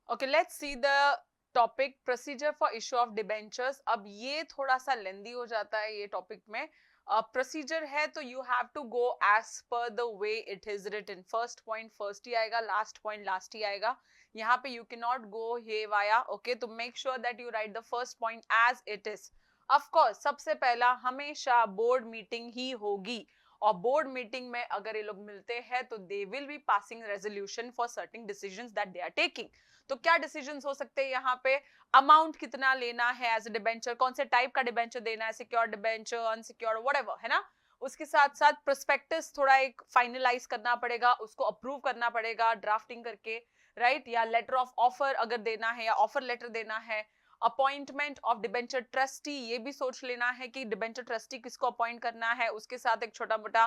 Okay, let's see the topic procedure for issue of debentures. अब ये थोड़ा सा लेंदी हो जाता है ये टॉपिक में। प्रोसीजर है तो you have to go as per the way it is written. First point first ही आएगा, लास्ट पॉइंट लास्ट ही आएगा। यहाँ पे you can not go haywire. Okay, तो make sure that you write the first point as it is. Of course सबसे पहला हमेशा बोर्ड मीटिंग ही होगी, और बोर्ड मीटिंग में अगर ये लोग मिलते हैं तो they will be passing resolution for certain decisions that they are taking. तो क्या डिसीजंस हो सकते हैं यहाँ पे? अमाउंट कितना लेना है एज ए डिबेंचर, कौन से टाइप का डिबेंचर देना है, सिक्योर्ड डिबेंचर, अनसिक्योर्ड, व्हाटएवर, है ना। उसके साथ साथ प्रोस्पेक्टस थोड़ा एक फाइनलाइज करना पड़ेगा, उसको अप्रूव करना पड़ेगा ड्राफ्टिंग करके, राइट। या लेटर ऑफ ऑफर अगर देना है या ऑफर लेटर देना है। अपॉइंटमेंट ऑफ डिबेंचर ट्रस्टी, ये भी सोच लेना है कि डिबेंचर ट्रस्टी किसको अपॉइंट करना है। उसके साथ एक छोटा मोटा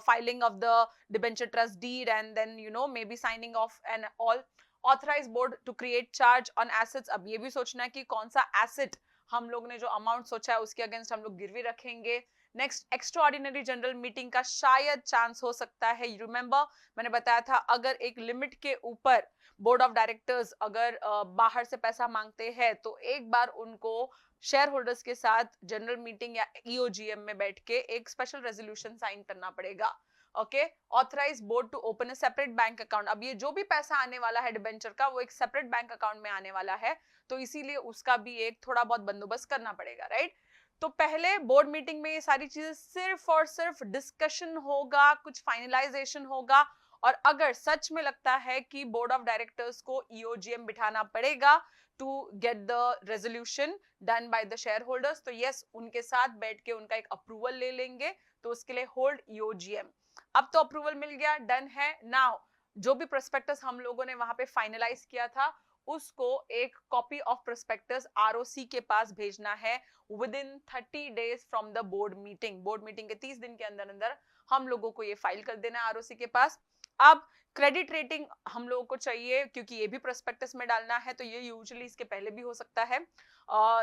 filing of the debenture trust deed, and then maybe signing of and all. Authorize board to create charge on assets. अब ये भी सोचना है कि कौन सा एसेट हम लोग ने जो अमाउंट सोचा है उसके अगेंस्ट हम लोग गिरवी रखेंगे। नेक्स्ट, एक्स्ट्राऑर्डिनरी जनरल मीटिंग का शायद चांस हो सकता है। यू रिमेंबर मैंने बताया था अगर एक लिमिट के ऊपर बोर्ड ऑफ डायरेक्टर्स अगर बाहर से पैसा मांगते हैं तो एक बार उनको शेयर होल्डर्स के साथ जनरल मीटिंग या ईओजीएम में बैठ के एक स्पेशल रेजोल्यूशन साइन करना पड़ेगा। Okay, authorize board to open a separate bank account. अब ये जो भी पैसा आने वाला है डिबेंचर का वो एक सेपरेट बैंक अकाउंट में आने वाला है, तो इसीलिए उसका भी एक थोड़ा बहुत बंदोबस्त करना पड़ेगा, राइट। तो पहले बोर्ड मीटिंग में ये सारी चीजें सिर्फ और सिर्फ डिस्कशन होगा, कुछ फाइनलाइजेशन होगा। और अगर सच में लगता है कि बोर्ड ऑफ डायरेक्टर्स को ईओजीएम बिठाना पड़ेगा to get the resolution done by the share holders, तो यस उनके साथ बैठ के उनका एक अप्रूवल ले लेंगे, तो उसके लिए होल्ड ईओजीएम। अब तो अप्रूवल मिल गया, डन है। नाउ जो भी प्रोस्पेक्टस हम लोगों ने वहां पे फाइनलाइज किया था उसको एक कॉपी ऑफ प्रोस्पेक्टस आरओसी के पास भेजना है with in 30 days from the board meeting. Board meeting के 30 दिन के अंदर अंदर हम लोगों को ये फाइल कर देना है आरओसी के पास। अब क्रेडिट रेटिंग हम लोगों को चाहिए क्योंकि ये भी प्रोस्पेक्टस में डालना है, तो ये यूजुअली इसके पहले भी हो सकता है।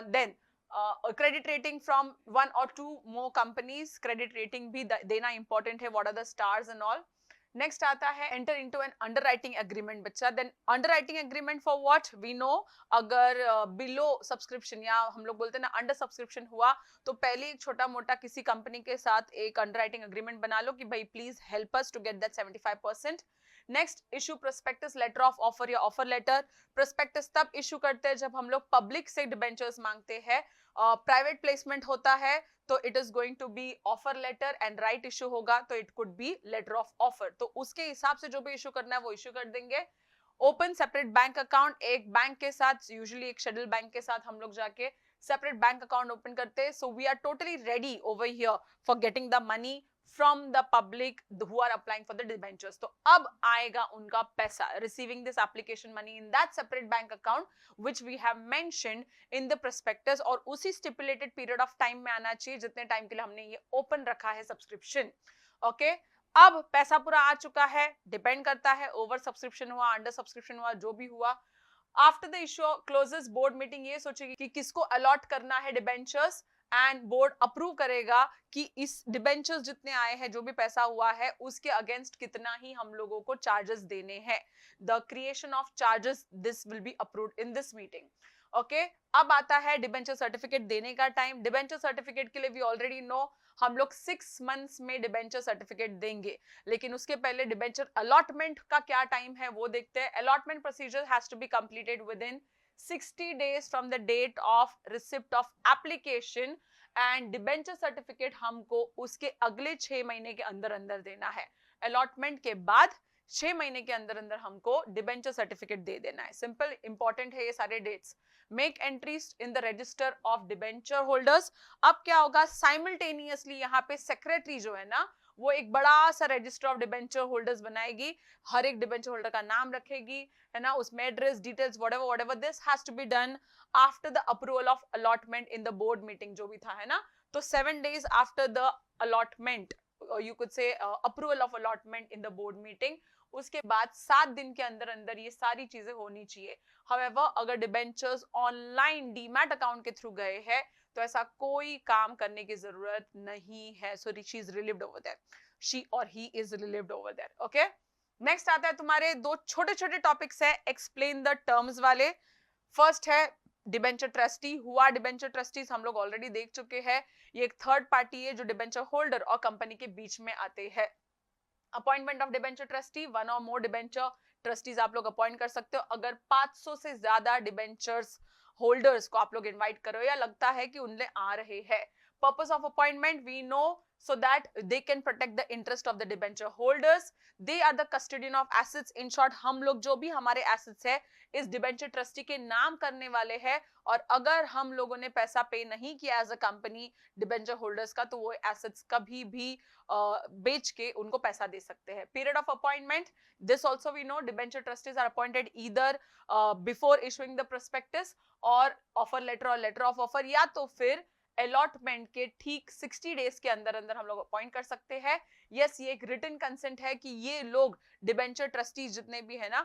Then credit rating from 1 or 2 more companies, credit rating भी देना इंपॉर्टेंट है, what are the stars and all. Next आता है enter into an underwriting agreement बच्चा। Then underwriting agreement for what we know, अगर बिलो सब्सक्रिप्शन या हम लोग बोलते हैं ना अंडर सब्सक्रिप्शन हुआ तो पहले एक छोटा मोटा किसी कंपनी के साथ एक अंडरराइटिंग एग्रीमेंट बना लो कि भाई please help us to get that 75%। Next, issue prospectus letter of offer या ऑफर लेटर। प्रोस्पेक्टस तब इशू करते हैं जब हम लोग पब्लिक से डिबेंचर्स मांगते हैं। प्राइवेट प्लेसमेंट होता है तो it is going to be offer letter, and right issue होगा तो it could be letter of offer. तो उसके हिसाब से जो भी इशू करना है वो इशू कर देंगे। ओपन सेपरेट बैंक अकाउंट, एक बैंक के साथ, यूजुअली एक शेड्यूल बैंक के साथ हम लोग जाके सेपरेट बैंक अकाउंट ओपन करते हैं। So we are totally ready over here for getting the money from the public who are applying for the debentures। तो अब आएगा उनका पैसा, receiving this application money in that separate bank account which we have mentioned in the prospectus, और उसी stipulated period of time में आना चाहिए जितने टाइम के लिए हमने ये ओपन रखा है सब्सक्रिप्शन। ओके, अब पैसा पूरा आ चुका है, डिपेंड करता है ओवर सब्सक्रिप्शन हुआ, अंडर सब्सक्रिप्शन हुआ, जो भी हुआ। After the issue closes board meeting ये सोचेगी कि किसको अलॉट करना है डिबेंचर्स, एंड बोर्ड अप्रूव करेगा कि इस डिबेंचर्स जितने आए हैं, जो भी पैसा हुआ है उसके अगेंस्ट कितना ही हम लोगों को चार्जेस देने हैं। The creation of charges, this will be approved in this meeting. Okay, अब आता है डिबेंचर सर्टिफिकेट देने का टाइम। डिबेंचर सर्टिफिकेट के लिए वी ऑलरेडी नो हम लोग 6 मंथ्स में डिबेंचर सर्टिफिकेट देंगे, लेकिन उसके पहले डिबेंचर अलॉटमेंट का क्या टाइम है वो देखते हैं। Allotment procedure has to be completed within 60 days from the date of receipt of application, and debenture certificate हमको उसके अगले 6 महीने के अंदर अंदर देना है। अलॉटमेंट के बाद 6 महीने के अंदर अंदर हमको डिबेंचर सर्टिफिकेट दे देना है। सिंपल, इंपॉर्टेंट है ये सारे dates. Make entries in the register of debenture holders. अब क्या होगा, साइमल्टेनियसली यहाँ पे सेक्रेटरी जो है ना वो एक बड़ा सा रजिस्टर ऑफ डिबेंचर होल्डर्स बनाएगी, हर एक डिबेंचर होल्डर का नाम रखेगी, है ना, उसमें address details whatever this has to be done after the approval of allotment in the board meeting जो भी था, है ना। तो 7 days after the allotment, you could say approval of allotment in the board meeting, उसके बाद 7 दिन के अंदर अंदर ये सारी चीजें होनी चाहिए। हाउएवर अगर डिबेंचर्स ऑनलाइन डीमैट अकाउंट के थ्रू गए हैं तो ऐसा कोई काम करने की जरूरत नहीं है। So she is relieved over there, she or he is relieved over there. Okay, next आता है तुम्हारे दो छोटे छोटे टॉपिक्स है, एक्सप्लेन द टर्म्स वाले। फर्स्ट है डिबेंचर ट्रस्टी। हुआ डिबेंचर ट्रस्टीज हम लोग ऑलरेडी देख चुके हैं। ये एक थर्ड पार्टी है जो डिबेंचर होल्डर और कंपनी के बीच में आते हैं। Appointment of debenture trustee, one और मोर डिबेंचर ट्रस्टीज आप लोग अपॉइंट कर सकते हो अगर 500 से ज्यादा डिबेंचर्स होल्डर्स को आप लोग इनवाइट करो या लगता है कि उनले आ रहे हैं। Purpose of appointment we know so that they can protect the interest of the debenture holders. They are the custodian of assets. In short, हम लोग जो भी हमारे assets है इस डिबेंचर ट्रस्टी के नाम करने वाले हैं, और अगर हम लोगों ने पैसा पे नहीं किया as a company debenture holders का, तो वो एसेट्स कभी भी बेच के उनको पैसा दे सकते हैं। Period of appointment, this also we know debenture trustees are appointed either before issuing the prospectus और ऑफर लेटर और लेटर ऑफ ऑफर, या तो फिर अलॉटमेंट के ठीक 60 डेज के अंदर अंदर हम लोग अपॉइंट कर सकते हैं। यस, ये एक रिटन कंसेंट है कि ये लोग डिबेंचर ट्रस्टीज जितने भी है ना,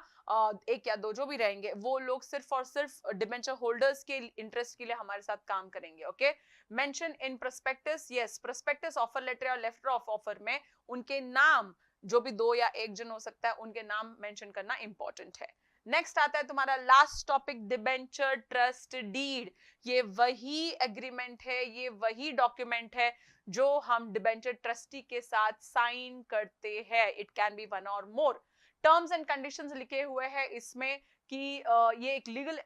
एक या दो जो भी रहेंगे, वो लोग सिर्फ और सिर्फ डिबेंचर होल्डर्स के इंटरेस्ट के लिए हमारे साथ काम करेंगे। Okay, mention in prospectus, yes prospectus offer letter और लेटर ऑफ ऑफर में उनके नाम, जो भी दो या एक जन हो सकता है, उनके नाम मेंशन करना इंपॉर्टेंट है। नेक्स्ट आता है तुम्हारा last topic, debenture trust deed. ये वही एग्रीमेंट है, ये वही डॉक्यूमेंट है जो हम डिबेंचर ट्रस्टी के साथ साइन करते हैं। इट कैन बी वन और मोर। टर्म्स एंड कंडीशंस लिखे हुए हैं इसमें कि ये एक लीगल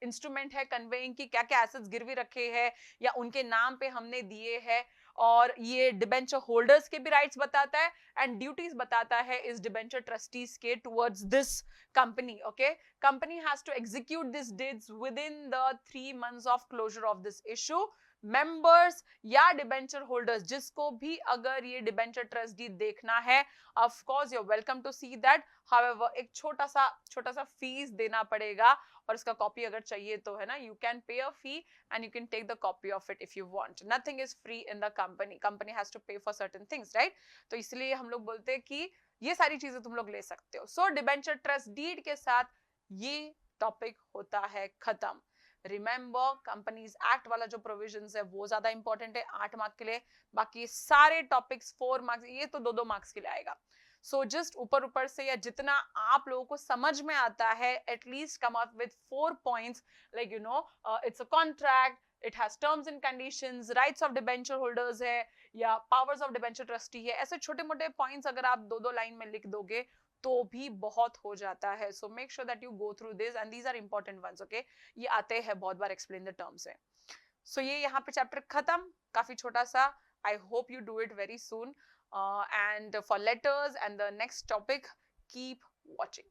इंस्ट्रूमेंट है कन्वेइंग की क्या क्या एसेट्स गिरवी रखे हैं या उनके नाम पे हमने दिए हैं, और ये डिबेंचर होल्डर्स के भी राइट्स बताता है एंड ड्यूटीज बताता है इस डिबेंचर ट्रस्टीज के towards this company. Okay, company has to execute these deeds within the 3 months of closure of this issue. members या डिबेंचर होल्डर्स जिसको भी अगर ये डिबेंचर ट्रस्ट डीड देखना है, of course you are welcome to see that. However एक छोटा सा फीस देना पड़ेगा, और इसका कॉपी अगर चाहिए तो है ना, you can pay a fee and you can take the copy of it if you want. Nothing is free in the company has to pay for certain things, right? तो इसलिए हम लोग बोलते हैं कि ये सारी चीजें तुम लोग ले सकते हो। सो डिबेंचर ट्रस्ट डीड के साथ ये टॉपिक होता है खत्म। रिमेंबर, कंपनीज एक्ट वाला जो प्रोविजंस है वो ज्यादा इंपॉर्टेंट है 8 मार्क के लिए, बाकी सारे टॉपिक्स 4 मार्क्स, ये तो 2-2 मार्क्स के लिए आएगा। सो जस्ट ऊपर से या जितना आप लोगों को समझ में आता है, at least come up with 4 points like you know it's a contract, it has terms and conditions, rights of debenture holders है या पावर्स ऑफ डिबेंचर ट्रस्टी है। ऐसे छोटे मोटे पॉइंट्स अगर आप 2-2 लाइन में लिख दोगे तो भी बहुत हो जाता है। So make sure that you go through this and these are important ones. Okay, ये आते हैं बहुत बार एक्सप्लेन द टर्म्स में। सो ये यहाँ पे चैप्टर खत्म, काफी छोटा सा। I hope you do it very soon and for letters and the next topic keep watching.